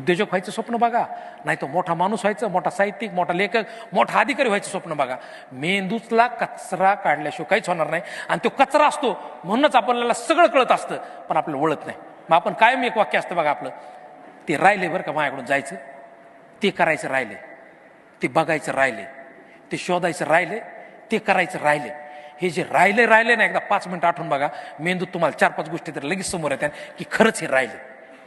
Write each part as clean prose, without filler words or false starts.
उद्योजक व्हायचं स्वप्न बघा, नाही तर मोठा माणूस व्हायचं, मोठा साहित्यिक, मोठा लेखक, मोठा अधिकारी व्हायचं स्वप्न बघा. मेंदूतला कचरा काढल्याशिवाय काहीच होणार नाही. आणि तो कचरा असतो म्हणूनच आपल्याला सगळं कळत असतं पण आपल्याला वळत नाही. मग आपण कायम एक वाक्य असतं बघा आपलं, ते राहिले बरं का माझ्याकडून जायचं, ते करायचं राहिले, ते बघायचं राहिले, ते शोधायचं राहिले, ते करायचं राहिले. हे जे राहिले ना, एकदा 5 मिनिटं आठवून बघा, मेंदूत तुम्हाला 4-5 गोष्टी तर लगेच समोर येतात की खरंच हे राहिले.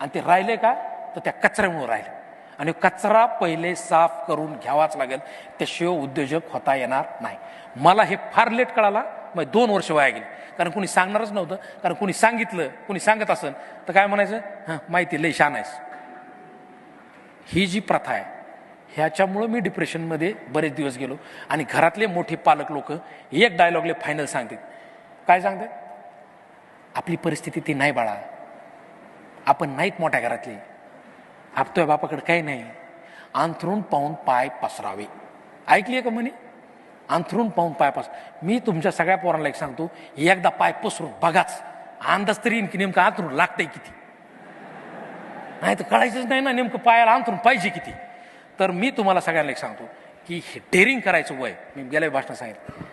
आणि ते राहिले का, तर त्या कचऱ्यामुळे राहिले. आणि कचरा पहिले साफ करून घ्यावाच लागेल, त्याशिवाय उद्योजक होता येणार नाही. मला हे फार लेट कळाला, मग 2 वर्ष वाया गेली. कारण कोणी सांगणारच नव्हतं. कारण कोणी सांगितलं, कोणी सांगत असेल तर काय म्हणायचं, हां माहिती लई शान आहेस. ही जी प्रथा आहे ह्याच्यामुळं मी डिप्रेशनमध्ये बरेच दिवस गेलो. आणि घरातले मोठे पालक लोक एक डायलॉगले फायनल सांगतात. काय सांगतात, आपली परिस्थिती ती नाही बाळा, आपण नाहीत मोठ्या घरातले, आपतोय बापाकडे काही नाही, अंथरून पाहून पाय पसरावे. ऐकली का म्हणे, अंथरून पाहून पाय मी तुमच्या सगळ्या पोरांना एक सांगतो, एकदा पाय पसरून बघाच, अंदाज तरी येईन की नेमकं अंथरून लागतंय किती. नाही तर कळायचंच नाही ना नेमकं पायाला अंथरून पाहिजे किती. तर मी तुम्हाला सगळ्यांना एक सांगतो की हे डेअरिंग करायचं वय, मी गेल्या भाषणात सांगितलं,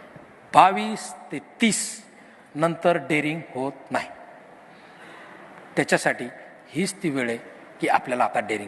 22 ते 30 नंतर डेअरिंग होत नाही. त्याच्यासाठी हीच ती वेळ आहे की आपल्याला आता डेअरिंग